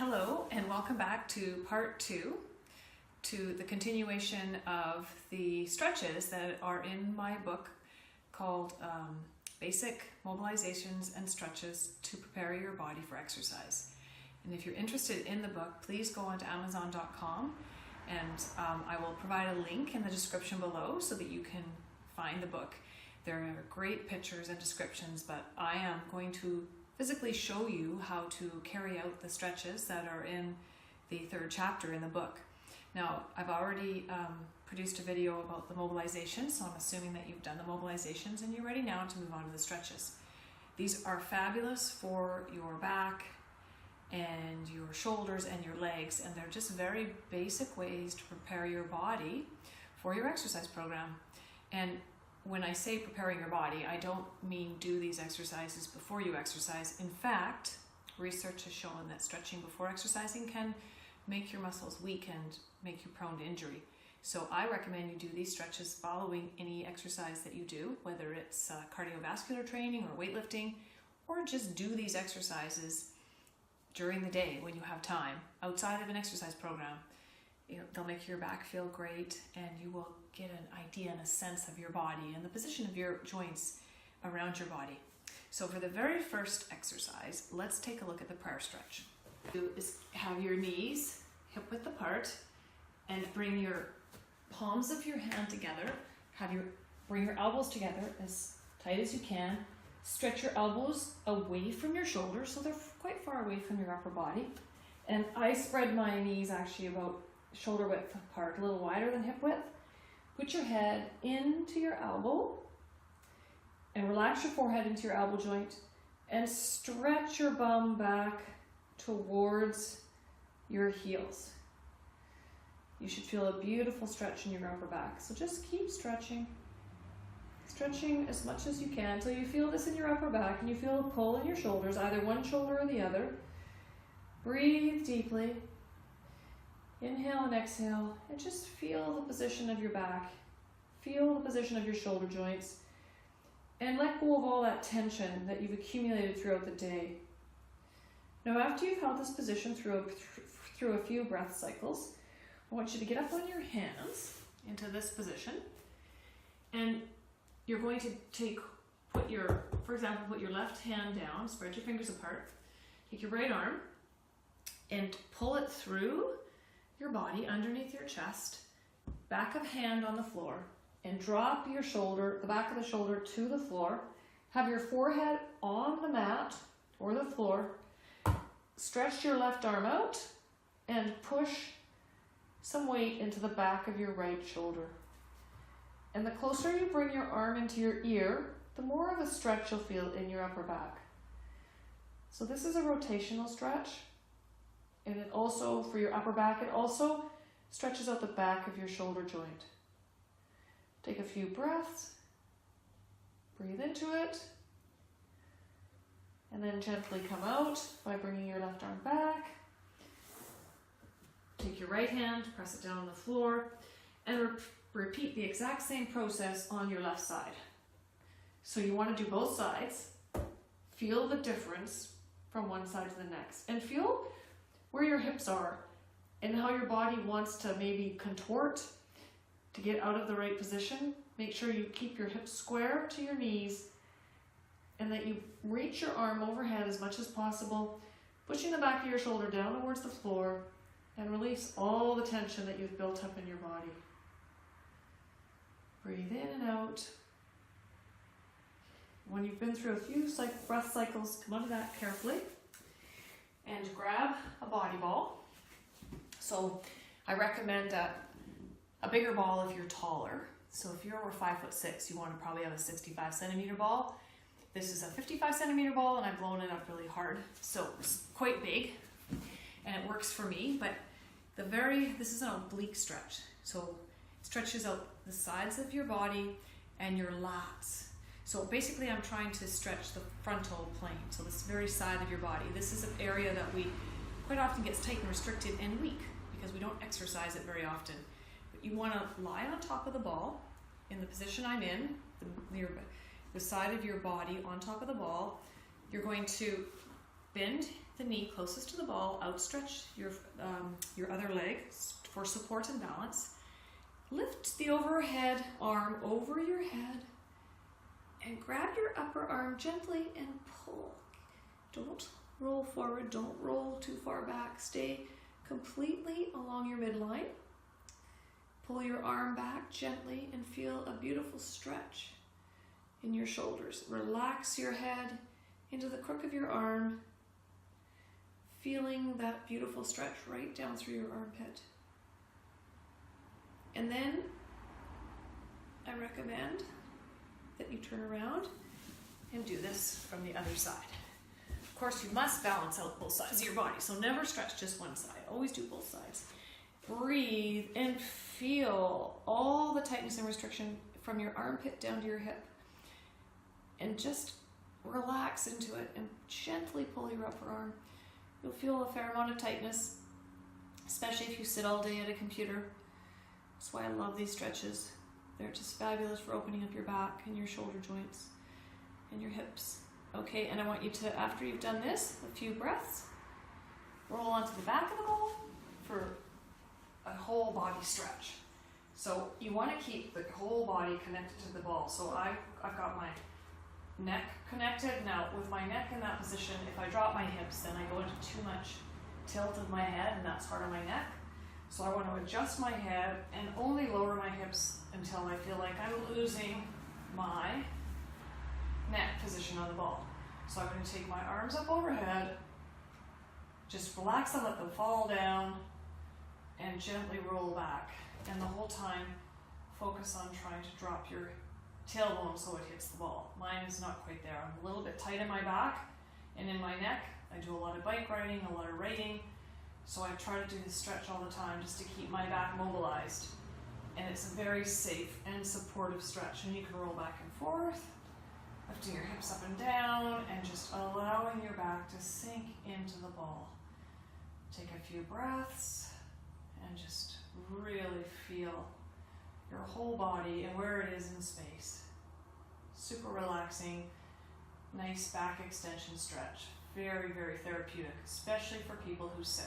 Hello and welcome back to part 2, to the continuation of the stretches that are in my book called Basic Mobilizations and Stretches to Prepare Your Body for Exercise. And if you're interested in the book, please go on to Amazon.com and I will provide a link in the description below so that you can find the book. There are great pictures and descriptions, but I am going to physically show you how to carry out the stretches that are in the 3rd chapter in the book. Now, I've already produced a video about the mobilizations, so I'm assuming that you've done the mobilizations and you're ready now to move on to the stretches. These are fabulous for your back and your shoulders and your legs, and they're just very basic ways to prepare your body for your exercise program. And when I say preparing your body, I don't mean do these exercises before you exercise. In fact, research has shown that stretching before exercising can make your muscles weak and make you prone to injury. So I recommend you do these stretches following any exercise that you do, whether it's cardiovascular training or weightlifting, or just do these exercises during the day when you have time outside of an exercise program. They'll make your back feel great, and you will get an idea and a sense of your body and the position of your joints around your body. So for the very first exercise, let's take a look at the prayer stretch. Is have your knees hip width apart and bring your palms of your hand together. Bring your elbows together as tight as you can. Stretch your elbows away from your shoulders so they're quite far away from your upper body. And I spread my knees actually about shoulder width apart, a little wider than hip width. Put your head into your elbow and relax your forehead into your elbow joint and stretch your bum back towards your heels. You should feel a beautiful stretch in your upper back. So just keep stretching as much as you can until you feel this in your upper back and you feel a pull in your shoulders, either one shoulder or the other. Breathe deeply. Inhale and exhale, and just feel the position of your back. Feel the position of your shoulder joints, and let go of all that tension that you've accumulated throughout the day. Now, after you've held this position through a few breath cycles, I want you to get up on your hands into this position, and you're going to put your left hand down, spread your fingers apart, take your right arm, and pull it through your body underneath your chest, back of hand on the floor, and drop your shoulder, the back of the shoulder to the floor. Have your forehead on the mat or the floor. Stretch your left arm out and push some weight into the back of your right shoulder. And the closer you bring your arm into your ear, the more of a stretch you'll feel in your upper back. So this is a rotational stretch. And it also, for your upper back, it also stretches out the back of your shoulder joint. Take a few breaths, breathe into it, and then gently come out by bringing your left arm back. Take your right hand, press it down on the floor, and repeat the exact same process on your left side. So you want to do both sides. Feel the difference from one side to the next, and feel where your hips are and how your body wants to maybe contort to get out of the right position. Make sure you keep your hips square to your knees and that you reach your arm overhead as much as possible, pushing the back of your shoulder down towards the floor, and release all the tension that you've built up in your body. Breathe in and out. When you've been through a few breath cycles, come out of that carefully and grab a body ball. So I recommend a bigger ball if you're taller. So if you're over 5'6", you want to probably have a 65 centimeter ball. This is a 55 centimeter ball, and I've blown it up really hard. So it's quite big, and it works for me, but this is an oblique stretch. So it stretches out the sides of your body and your lats. So basically I'm trying to stretch the frontal plane, so this very side of your body. This is an area that we quite often gets tight and restricted and weak because we don't exercise it very often. But you want to lie on top of the ball in the position I'm in, the side of your body on top of the ball. You're going to bend the knee closest to the ball, outstretch your other leg for support and balance. Lift the overhead arm over your head and grab your upper arm gently and pull. Don't roll forward, don't roll too far back. Stay completely along your midline. Pull your arm back gently and feel a beautiful stretch in your shoulders. Relax your head into the crook of your arm, feeling that beautiful stretch right down through your armpit. And then I recommend that you turn around and do this from the other side. Of course, you must balance out both sides of your body, so never stretch just one side. Always do both sides. Breathe and feel all the tightness and restriction from your armpit down to your hip. And just relax into it and gently pull your upper arm. You'll feel a fair amount of tightness, especially if you sit all day at a computer. That's why I love these stretches. They're just fabulous for opening up your back and your shoulder joints and your hips. Okay, and I want you to, after you've done this, a few breaths, roll onto the back of the ball for a whole body stretch. So you want to keep the whole body connected to the ball. So I've got my neck connected. Now with my neck in that position, if I drop my hips, then I go into too much tilt of my head, and that's hard on my neck. So I want to adjust my head and only lower my hips until I feel like I'm losing my neck position on the ball. So I'm going to take my arms up overhead, just relax them, let them fall down, and gently roll back. And the whole time, focus on trying to drop your tailbone so it hits the ball. Mine is not quite there. I'm a little bit tight in my back and in my neck. I do a lot of bike riding, a lot of writing, so I try to do this stretch all the time just to keep my back mobilized. And it's a very safe and supportive stretch. And you can roll back and forth, lifting your hips up and down, and just allowing your back to sink into the ball. Take a few breaths and just really feel your whole body and where it is in space. Super relaxing, nice back extension stretch. Very, very therapeutic, especially for people who sit.